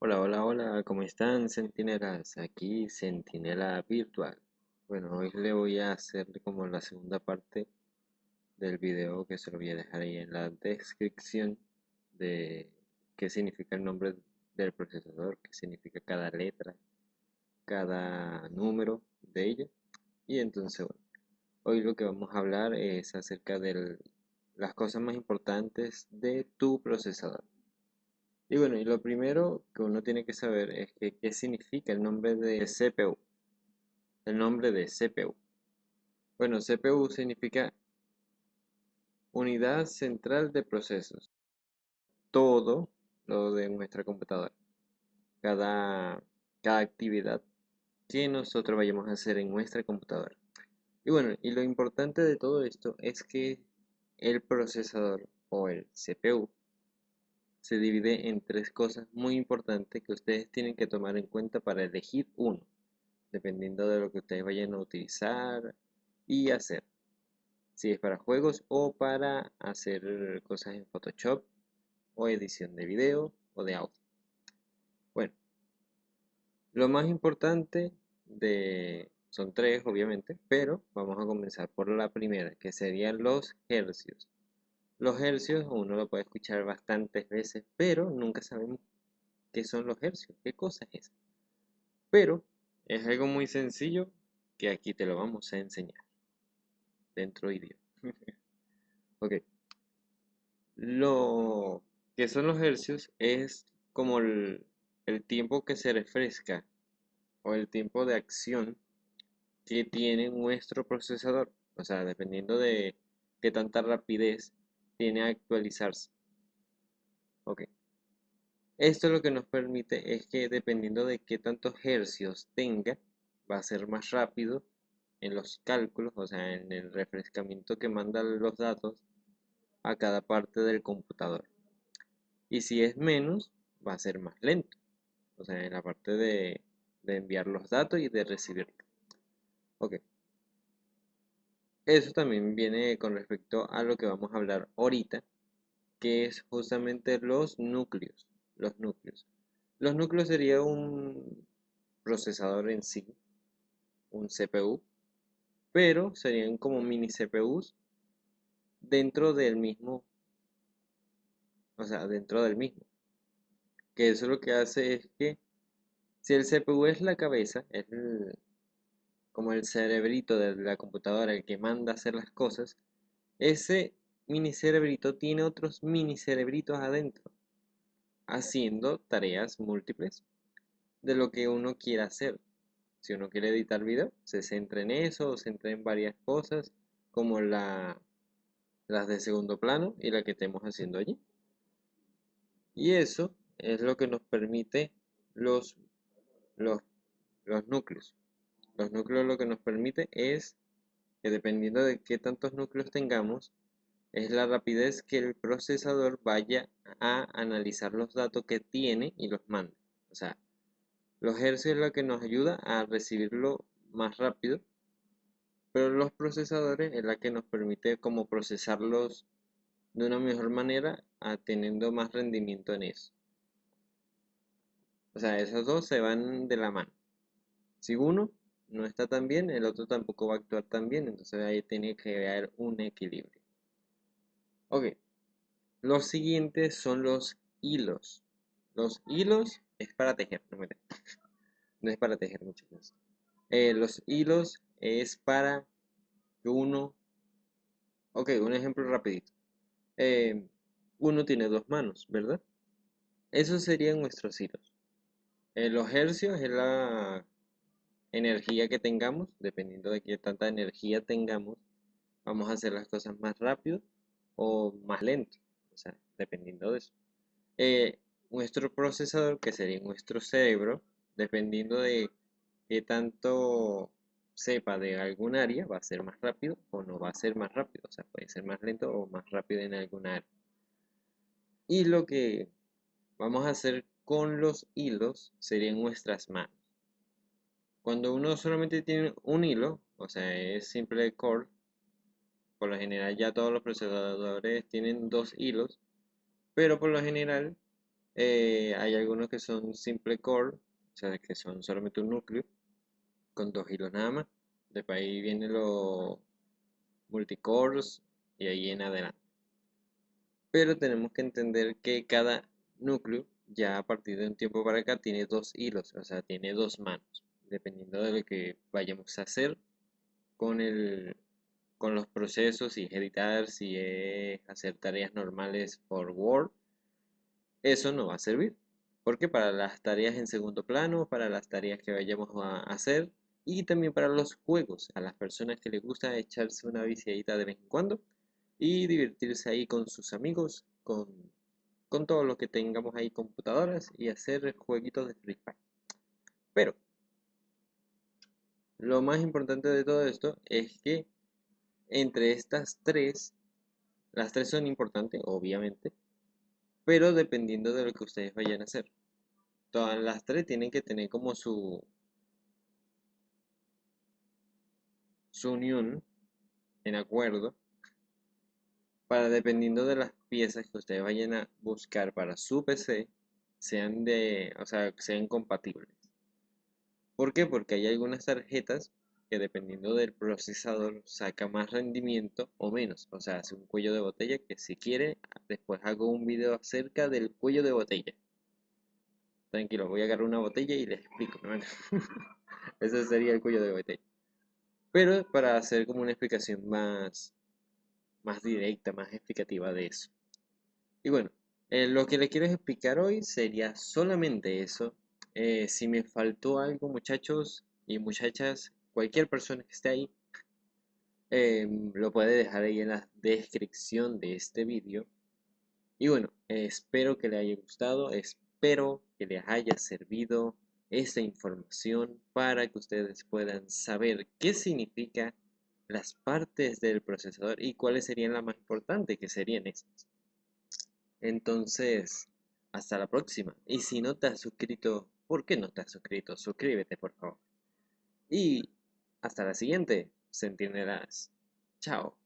Hola, hola, hola, ¿cómo están, centinelas? Aquí Centinela Virtual. Bueno, hoy le voy a hacer como la segunda parte del video que se lo voy a dejar ahí en la descripción de qué significa el nombre del procesador, qué significa cada letra, cada número de ella. Y entonces, bueno, hoy lo que vamos a hablar es acerca de las cosas más importantes de tu procesador. Y bueno, y lo primero que uno tiene que saber es que qué significa el nombre de CPU. El nombre de CPU. Bueno, CPU significa Unidad Central de Procesos. Todo lo de nuestra computadora. Cada, cada actividad que nosotros vayamos a hacer en nuestra computadora. Y bueno, y lo importante de todo esto es que el procesador o el CPU se divide en tres cosas muy importantes que ustedes tienen que tomar en cuenta para elegir uno, dependiendo de lo que ustedes vayan a utilizar y hacer. Si es para juegos o para hacer cosas en Photoshop o edición de video o de audio. Bueno, lo más importante son tres, obviamente, pero vamos a comenzar por la primera, que serían los hercios. Los hercios uno lo puede escuchar bastantes veces, pero nunca sabemos qué son los hercios, qué cosa es esa. Pero es algo muy sencillo que aquí te lo vamos a enseñar dentro de video. Ok, lo que son los hercios es como el tiempo que se refresca o el tiempo de acción que tiene nuestro procesador. O sea, dependiendo de qué tanta rapidez tiene a actualizarse. Ok, esto lo que nos permite es que dependiendo de qué tantos hercios tenga, va a ser más rápido en los cálculos, o sea, en el refrescamiento que manda los datos a cada parte del computador. Y si es menos, va a ser más lento, o sea, en la parte de enviar los datos y de recibirlos. Ok, eso también viene con respecto a lo que vamos a hablar ahorita, que es justamente los núcleos. Los núcleos. Los núcleos sería un procesador en sí, un CPU, pero serían como mini CPUs dentro del mismo, o sea, dentro del mismo. Que eso lo que hace es que si el CPU es la cabeza, como el cerebrito de la computadora, el que manda a hacer las cosas, ese mini cerebrito tiene otros mini cerebritos adentro, haciendo tareas múltiples de lo que uno quiera hacer. Si uno quiere editar video, se centra en eso, o se centra en varias cosas, como las de segundo plano y la que estemos haciendo allí. Y eso es lo que nos permite los, los, los núcleos. Los núcleos lo que nos permite es que dependiendo de qué tantos núcleos tengamos, es la rapidez que el procesador vaya a analizar los datos que tiene y los mande. O sea, los hercios es lo que nos ayuda a recibirlo más rápido, pero los procesadores es la que nos permite como procesarlos de una mejor manera, teniendo más rendimiento en eso. O sea, esos dos se van de la mano. Si uno no está tan bien, el otro tampoco va a actuar tan bien, entonces ahí tiene que haber un equilibrio. Ok, los siguientes son los hilos. Los hilos es para tejer, no es para tejer muchas cosas. Los hilos es para que uno, ok, un ejemplo rapidito. Eh, Uno tiene dos manos, ¿verdad? Esos serían nuestros hilos. Los hercios es la energía que tengamos, dependiendo de qué tanta energía tengamos, vamos a hacer las cosas más rápido o más lento, o sea, dependiendo de eso. Eh, Nuestro procesador, que sería nuestro cerebro, dependiendo de qué tanto sepa de algún área, va a ser más rápido o no va a ser más rápido, o sea, puede ser más lento o más rápido en algún área. Y lo que vamos a hacer con los hilos serían nuestras manos. Cuando uno solamente tiene un hilo, o sea, es simple core, por lo general ya todos los procesadores tienen dos hilos, pero por lo general Hay algunos que son simple core, o sea, que son solamente un núcleo, con 2 hilos nada más. Después ahí vienen los multicores y ahí en adelante. Pero tenemos que entender que cada núcleo, ya a partir de un tiempo para acá, tiene 2 hilos, o sea, tiene 2 manos, dependiendo de lo que vayamos a hacer con con los procesos, si es editar, si es hacer tareas normales por Word, eso no va a servir. Porque para las tareas en segundo plano, para las tareas que vayamos a hacer y también para los juegos, a las personas que les gusta echarse una viciadita de vez en cuando y divertirse ahí con sus amigos, con todo lo que tengamos ahí computadoras y hacer jueguitos de Free Fire. Pero lo más importante de todo esto es que entre estas tres, las tres son importantes, obviamente, pero dependiendo de lo que ustedes vayan a hacer. Todas las tres tienen que tener como su unión en acuerdo para dependiendo de las piezas que ustedes vayan a buscar para su PC sean o sea, sean compatibles. ¿Por qué? Porque hay algunas tarjetas que dependiendo del procesador saca más rendimiento o menos. O sea, hace un cuello de botella que si quiere, después hago un video acerca del cuello de botella. Tranquilo, voy a agarrar una botella y les explico, hermano. Ese sería el cuello de botella. Pero para hacer como una explicación más directa, más explicativa de eso. Y bueno, lo que les quiero explicar hoy sería solamente eso. Si me faltó algo, muchachos y muchachas, cualquier persona que esté ahí, lo puede dejar ahí en la descripción de este vídeo. Y bueno, espero que les haya gustado, espero que les haya servido esta información para que ustedes puedan saber qué significa las partes del procesador y cuáles serían las más importantes, que serían estas. Entonces, hasta la próxima. Y si no te has suscrito, ¿por qué no te has suscrito? Suscríbete, por favor. Y hasta la siguiente, Centinelas. Chao.